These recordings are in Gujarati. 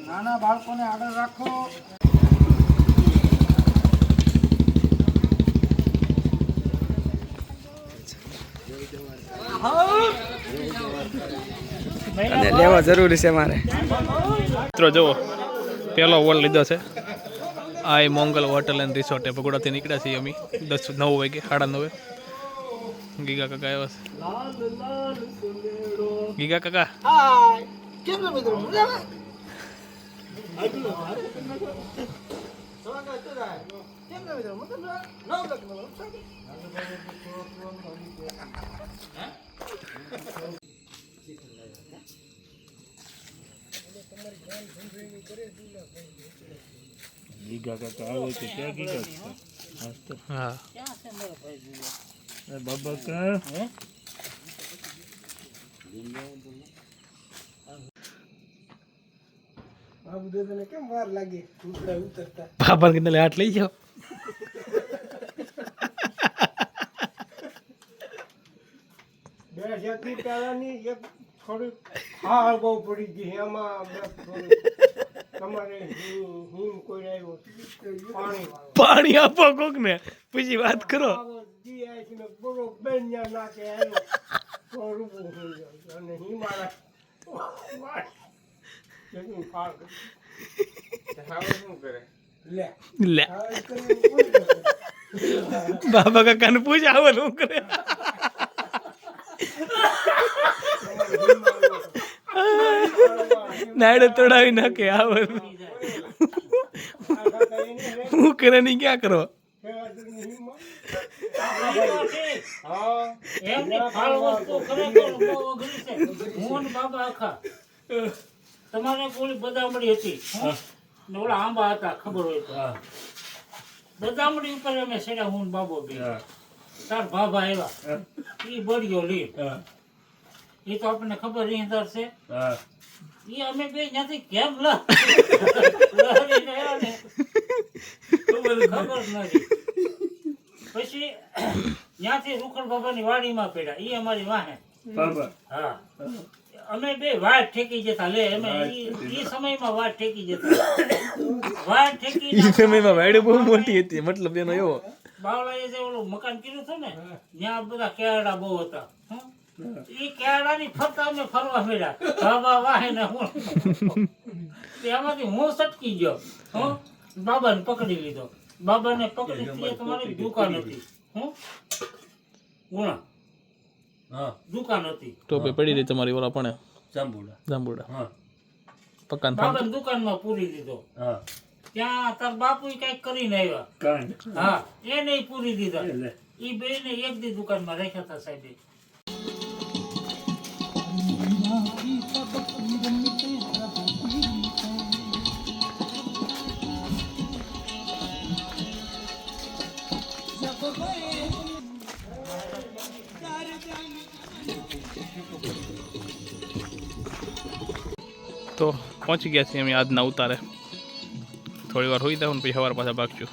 નાના બાળકોને આદર રાખો. લેવા જરૂરી છે મારે. મિત્રો જુઓ પેલો વોલ લીધો છે. આ મોંગલ હોટલ એન્ડ રિસોર્ટ એ ભગોડાથી નીકળ્યા છીએ અમે 9 વાગે 9:30. ગીગા કાકા આવ્યા છે. ગીગા કાકા કેમ છો મિત્રો? મજામાં? ગીગા કાકા આવે છે. ક્યાં ગીગા કાકા? હા બાબા કા કેમ વાર લાગી ઉતરતા? બાબા કે હાથ લઈ જાઓ. બે જાતિ પેલાની એક થોડી હાર બહુ પડી ગઈ એમાં તમારે હિમ કોઈ આવ્યો પાણી પાણી આપો કોક ને પછી વાત કરો. બરોબર નાખે અને હિમાલય લે બાબા કાકા ને પૂછ આવો શું કરે. નાડે તોડાવી નાખે આવે હું કરે નહીં ક્યાં કરો. તમારે કોઈ બદામડી હતી ને ઓલા આંબા હતા ખબર હોય તો બદામડી ઉપર અમે સેડા હું બાબો બે તાર ભાભા આવ્યા ઈ બળ્યો લીટ એ તો આપણને ખબર ની અંદર છે ઈ અમે બે ત્યાંથી કેમ ખબર નથી. પછી ત્યાંથી રૂખડ બાબાની વાડીમાં પડ્યા ઈ અમારી વાહે. હા અમે બે વાટ ઠેકી જતા લે અમે ઈ સમયમાં વાટ ઠેકી જતા. વાટ ઠેકી ઈ સમયમાં વાડી બહુ મોટી હતી મતલબ એનો એવો બાવળાએ જે ઓલું મકાન કર્યું હતું ને ત્યાં બધા કેળા બહુ હતા. ઈ કેળાની ફરતા અમે ફરવા મળ્યા બાબા વાહે ને હું એમાંથી હું સટકી ગયો. બાબાને પકડી લીધો. બાબાને પકડી તમારી દુકાન હતી ઉણા દુકાન હતી ટોપે પડી રહી તમારી ઓલા પણ જાંબુડા પકાન બાબાની દુકાનમાં પૂરી દીધો. ત્યાં તાર બાપુ કઈક કરીને આવ્યા. હા એ નહીં પૂરી દીધા. ઈ બે ને એક દી દુકાનમાં રાખ્યા હતા સાહેબ. તો પહોંચી ગયા છીએ અમે આજના ઉતારે. થોડી વાર હોઈ જાવ પછી સવાર પાછા ભાગશું.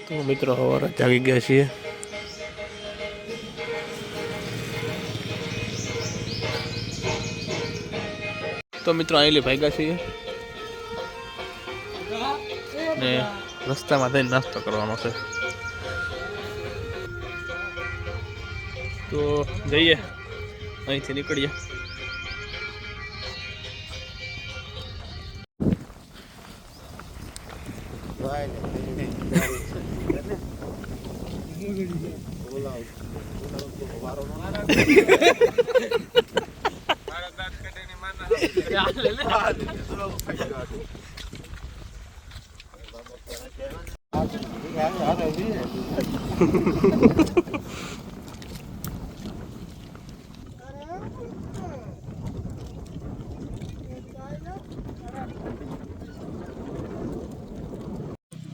તો મિત્રો સવારે જાગી ગયા છીએ. તો મિત્રો આવેલી ભાગ્યા છીએ ને રસ્તામાં થઈને નાસ્તો કરવાનો છે. તો જઈએ, અહીંથી નીકળીએ.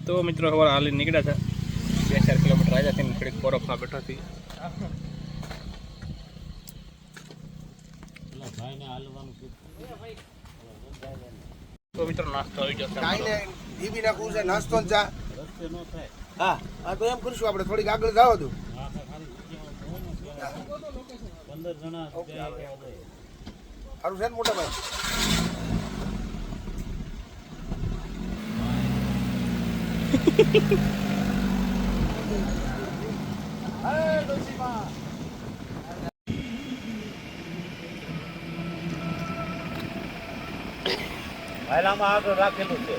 તો મિત્રો સવારે હાલી નીકળ્યા હતા, 2-4 કિલોમીટર આવ્યા હતા, થોડીક બરફમાં બેઠા હતી. તો મિત્રો નાસ્તો આવી ગયો છે. નાસ્તો ચા. હા હા, તો એમ કરશું આપણે, થોડીક આગળ જાવ દઉં. 15 જણા સારું છે ને મોટા ભાઈ? પહેલામાં આગળ રાખેલું છે.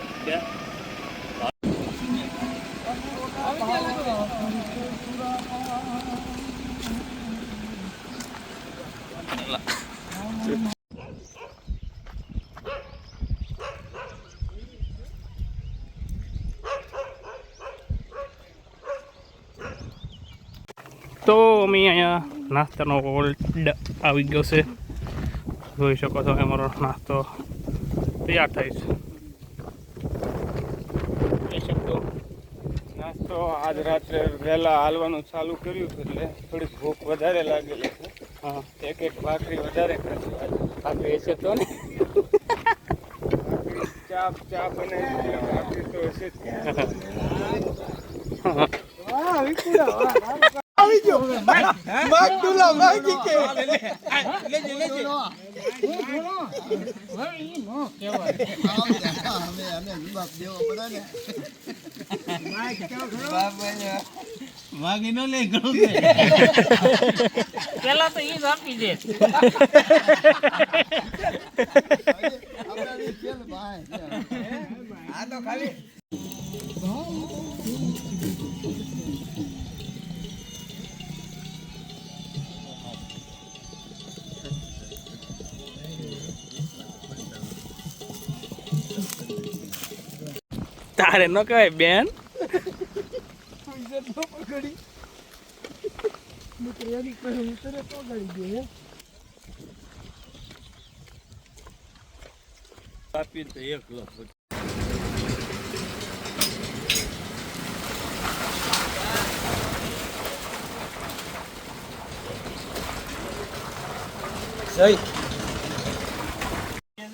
તો અમે અહીંયા નાસ્તાનો ઓર્ડર આવી ગયો છે. જોઈ શકો છો અમારો નાસ્તો તૈયાર થાય છે. જોઈ શકો નાસ્તો આજ રાત્રે વહેલા હાલવાનું ચાલુ કર્યું હતું એટલે થોડીક ભૂખ વધારે લાગેલી છે. હા, એક ભાખરી વધારે ખાધી આજે. ભાખરી હશે તો ને. ચા બનાવી ભાખરી તો હશે જ. વાગી ન લે પેલા તો ઈ જ આપી દે. તારે ન કહેવાય બેન. આપી તો 1 લાખ.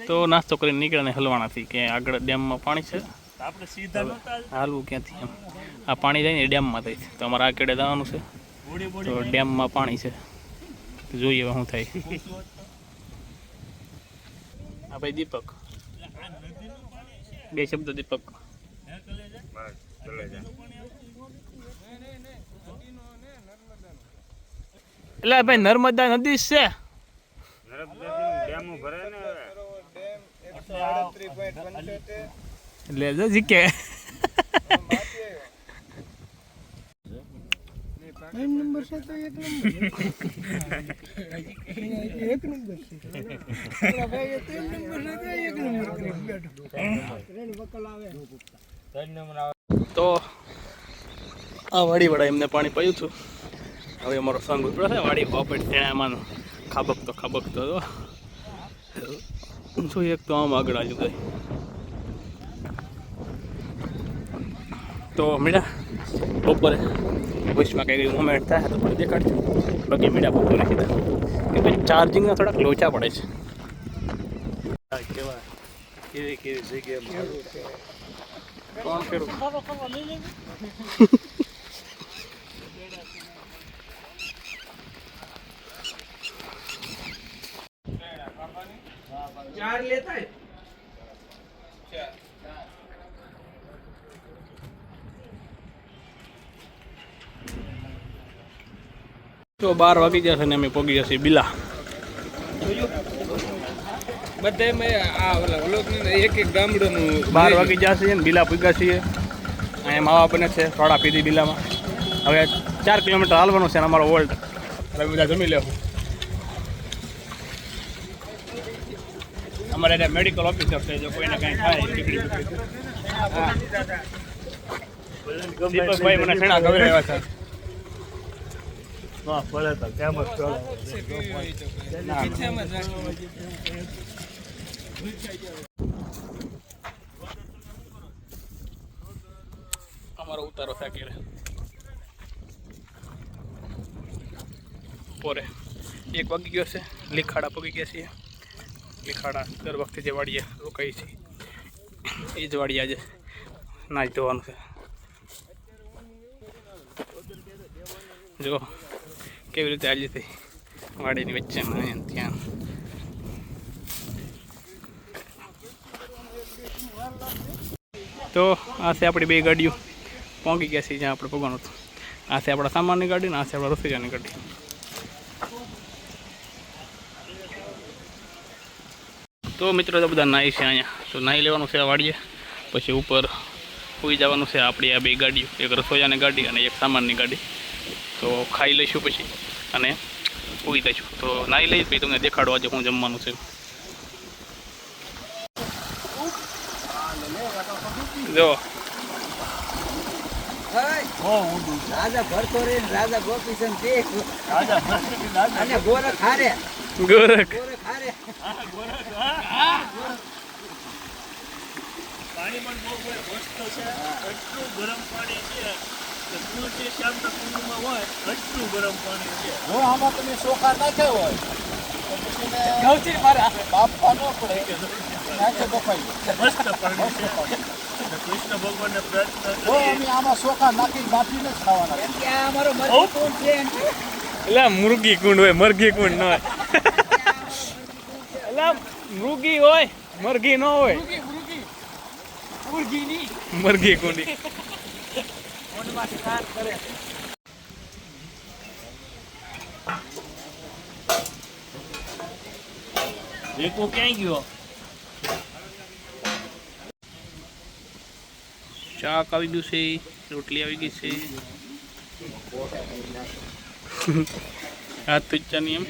તો નાસ્તો કરીને નીકળ્યા ને હલવાણાથી કે આગળ ડેમમાં પાણી છે. આપણે સીધા હાલવું ક્યાંથી એમ. આ પાણી જાય ને ડેમમાં થાય છે. તો અમારે આ કેડે જવાનું છે. તો ડેમમાં પાણી છે, જોઈએ હવે શું થાય. હા ભાઈ દીપક, 2 શબ્દ દીપક. એટલે ભાઈ નર્મદા નદી છે. એટલે જો જીકે નંબર છે તો 1 નંબર છે. તો આ વાડી વડા એમને પાણી પાયું છું. હવે અમારો સંગ ઉપડે છે વાડી પોપટ તેણામાં ખાબકતો જોઈએ. એક તો આમ આગળ આજુ ગઈ. તો મીડા બપોરે વોઇસમાં કંઈ મોમેન્ટ થાય તો પણ દેખાડજો. બાકી મીડા બપોરે કીધા કે ભાઈ ચાર્જિંગના થોડાક લોચા પડે છે. કેવા કેવી જગ્યાએ કોણ ફેરું તો 12 વાગી જશે ને અમે પહોંચી જશે બિલા. બધે એક એક ગામડાનું 12 વાગી જશે ને બિલા પૂગ્યા છીએ. અહીંયા માવા બને છે થોડા પીધી બિલામાં. હવે 4 કિલોમીટર હાલવાનું છે ને અમારો વોલ્ટ. હવે બધા જમી લેવું. અમારે ત્યાં મેડિકલ ઓફિસર છે, જો કોઈને કંઈ થાય ટીકડી દીપકભાઈ મને ઘણા ગવરાવ્યા છે. હા પડે તો કેમ જ ચાલે. અમારો ઉતારો થાકી રહે પોરે 1 વાગી ગયો છે. લીખાડા પગી ગયા છીએ. લીખાડા દર વખતે જે વાડીએ રોકાઈ છે એ જ વાડી આજે નાચ ધોવાનું છે. જો કેવી રીતે આજે થઈ વાડીની વચ્ચે ત્યાં. તો આ છે આપણી 2 ગાડીઓ પહોંચી ગયા છે જ્યાં આપણે પગવાનું હતું. આ છે આપણા સામાનની ગાડી ને આ છે આપણા રસોઈયાની ગાડી. તો મિત્રો તો બધા નાહી છે અહીંયા. તો નાહી લેવાનું છે આ વાડીએ, પછી ઉપર સુઈ જવાનું છે. આપણી આ 2 ગાડીઓ, એક રસોઈયાની ગાડી અને એક સામાનની ગાડી. તો ખાઈ લઈશું પછી અને સુઈ જઈશું. તો નાહી લઈ પછી તમને દેખાડો આજે હું જમવાનું છે. જો રાજા ભરતો રે રાજા ગોપીચંદ દેખ અને ગોરખ હારે ગોરખ હારે પાણી પણ બહુ મસ્ત છે. એટલું ગરમ પાણી છે કે કુંડ જે શ્યામ કુંડમાં હોય એટલું ગરમ પાણી છે. જો આમાં તમે ચોખા નાખ્યા હોય ગૌચી મારા બાપા ન પડે નાખે બફાઈ મસ્ત પાણી છે. કૃષ્ણ ભગવાનને પ્રાર્થના જો અમે આમાં ચોખા નાખીને બાફીને જ ખાવાના એમ કે આ અમારો મરઘી કોણ છે એમ કે એટલે મુરગી કુંડ હોય, મરઘી કુંડ ન હોય. એટલે મૃગી હોય, મરઘી ન હોય. મરઘી કુંડી. દેખો ક્યાંય ગયો. શાક આવી ગયું છે, રોટલી આવી ગઈ છે. હાથ તુચ્ચાની એમ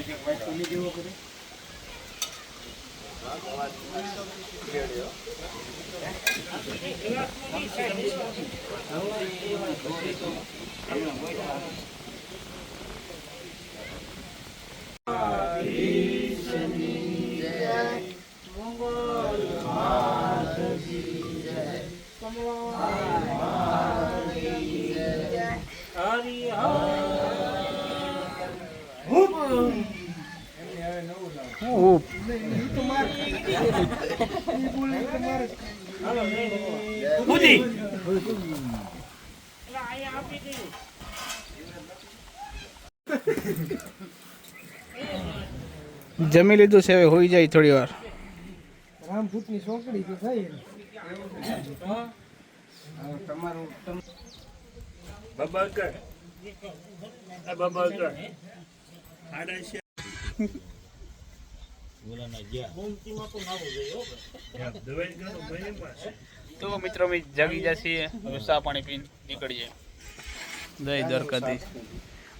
જમી લીધું છે. હવે હોઈ જાય થોડી વાર. રામભૂતની સોકડી તો થઈ બાબા કર આ બાબા કર આડા છે. તો મિત્રો અમે જાગી જઈએ. હવે ચા પાણી પીને નીકળીએ. જય દ્વારકાધીશ.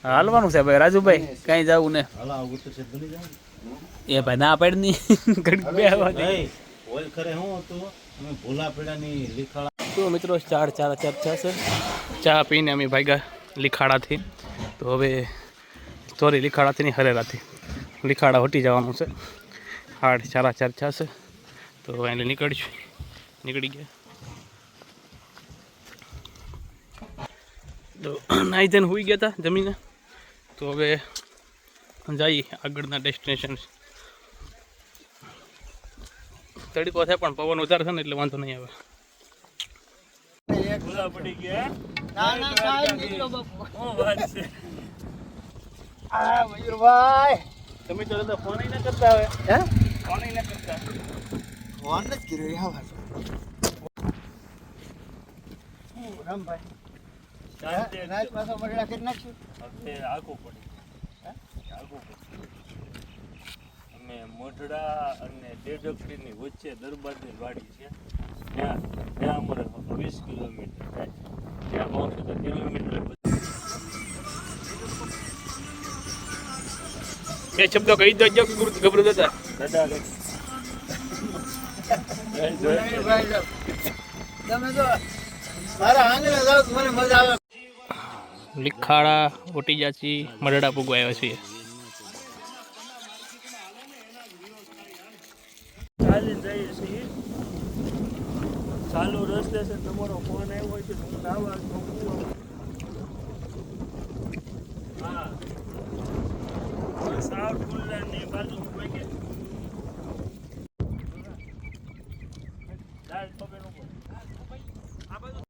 હાલવાનું છે ભાઈ રાજુભાઈ, કઈ જવું ને એ ભાઈ ના પાડી ની તો મિત્રો 4:04 છે. ચા પીને અમે ભાગ્યા લીખાડાથી. તો હવે સોરી લીખાડાથી નહીં, હરેરાથી. લીખાડા હટી જવાનું છે. 4:04 છે. તો એટલે નીકળી ગયા. તો નાઈ ધન હોઈ ગયા હતા જમીને. તો હવે જઈએ આગળના ડેસ્ટિનેશન. તડકો છે પણ પવન વધારે છે ને એટલે વાંધો નહીં આવે. પડી ગયા. આ મયુરભાઈ તમે તો ફોન ના કરતા હવે. પાણી ના કરતા ફોન જ કર્યો હા શાંતિ રાત પાછો મરડા કરી નાખ્યું હવે આગું પડે આગું પડે અમે મોઢડા અને ડેડકડીની વચ્ચે દરબારની વાડી છે ત્યાં અમારે 20 કિલોમીટર થાય ત્યાં પહોંચે તો કિલોમીટર એ શબ્દો કહી દો ગભરું દાદા દાદા તમે તો મારા આંગણે જાઓ તો મને મજા આવે લીખાડા ઓટી જાચી મરડા પૂગવા આવ્યા છીએ ચાલી જઈએ છીએ ચાલુ રસ્તે છે તમારો ફોન આવ્યો હોય તો હું આવા હા સાવ ગુલ્લાની બાજુ હોય કે દાલ પકડ નો આ બાજુ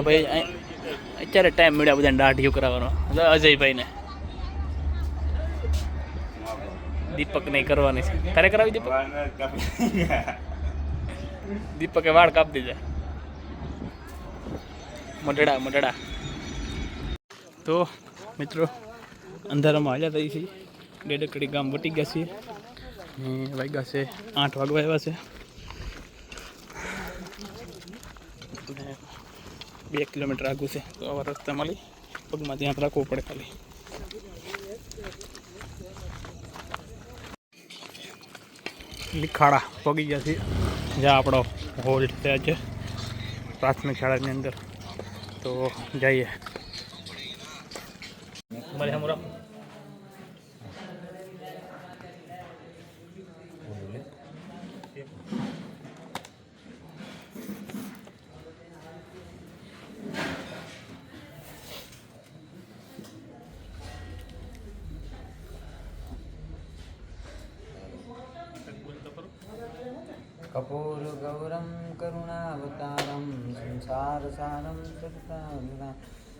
ભાઈ અત્યારે ટાઈમ મળ્યા બધાને દાઢીઓ કરાવવાનો અજયભાઈને દીપક નહીં કરવાની છે તારે કરાવી દીપક દીપકે વાળ કાપી દીધા મઢડા તો મિત્રો અંધારામાં હાલ્યા થઈ છીએ ડેડકડી ગામ વટી ગયા છીએ વાગ્યા છે 8 વાગવા આવ્યા છે 2 કિલોમીટર આગું છે તો આવા રસ્તામાં લઈ પગમાં ધ્યાન રાખવું પડે ખાલી લીખાડા પગી ગયા છીએ જ્યાં આપણો હોલ્ડ છે આજે પ્રાથમિક શાળાની અંદર તો જઈએ મળે હમણાં कपूरगौरं करुणावतारं संसारसारं सततां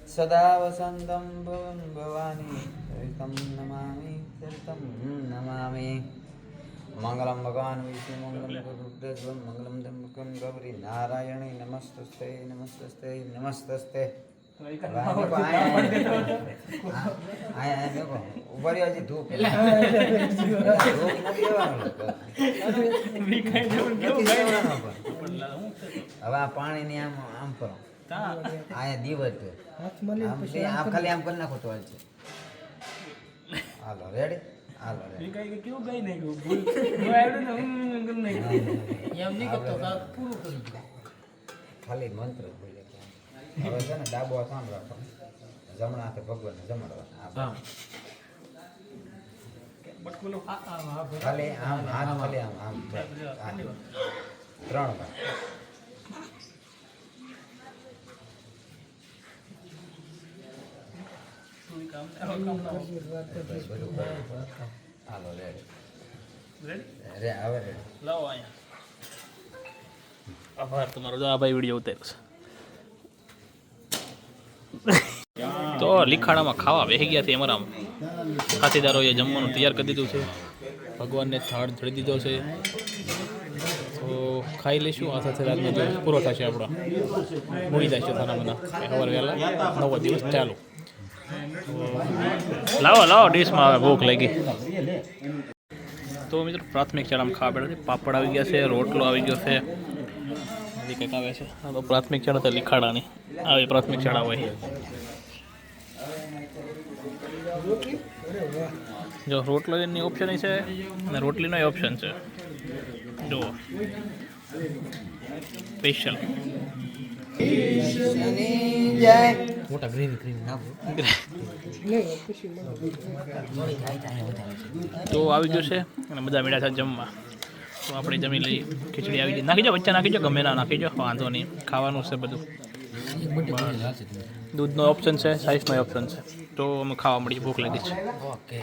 सदा वसन्तं भवन् भवानी सरितं नमामि मंगलम भगवान विष्णु मंगलम गरुड़ध्वज मंगलम धम्मकं गौरी नारायणी नमस्तस्ते नमस्तस्ते नमस्तस्ते आया देखो ऊपर ही धूप હવે આ પાણીની આમ આમ કરો આયા દિવસ આમ ખાલી આમ કરી નાખો તો હાલ છે હાલો રેડી હાલો ખાલી મંત્ર બોલે હવે છે ને ડાબો હાથ આમ રાખો જમણા હાથે ભગવાન જમાડવા ખાલી આમ હાથ ખાલી આમ આમ 3 વાર હાલો રેડી રે હવે રેડી લાવો અહીંયા આભાર તમારો જો આ ભાઈ વિડીયો ઉતાર્યો છે તો લીખાડામાં ખાવા બેસી ગયા છે અમારા ખાતેદારોએ જમવાનું તૈયાર કરી દીધું છે ભગવાનને થાળ ધરી દીધો છે તો ખાઈ લઈશું આ સાથે રાતનો દિવસ પૂરો થશે આપણો મૂડી જાય છે થાના બધા સવારે વહેલા 9 દિવસ ચાલુ લાવો ડીશમાં આવે ભૂખ લાગી તો મિત્રો પ્રાથમિક શાળામાં ખાવા બેઠા છે પાપડ આવી ગયા છે રોટલો આવી ગયો છે હજી કંઈક આવે છે તો પ્રાથમિક શાળા તો લીખાડાની આવી પ્રાથમિક શાળા હોય જો રોટલીની ઓપ્શન છે અને રોટલીનો ઓપ્શન છે જો સ્પેશિયલ મોટા ગ્રેવી નાખો તો આવી ગયો છે અને બધા મીઠા સાથે જમવા તો આપણે જમી લઈએ ખીચડી આવી ગઈ નાખી જાઓ વચ્ચે નાખી જાઓ ગમે ના નાખી જાઓ વાંધો નહીં ખાવાનું છે બધું દૂધનો ઓપ્શન છે સાઈઝનો ઓપ્શન છે તો અમે ખાવા મળીએ ભૂખ લાગી છે ઓકે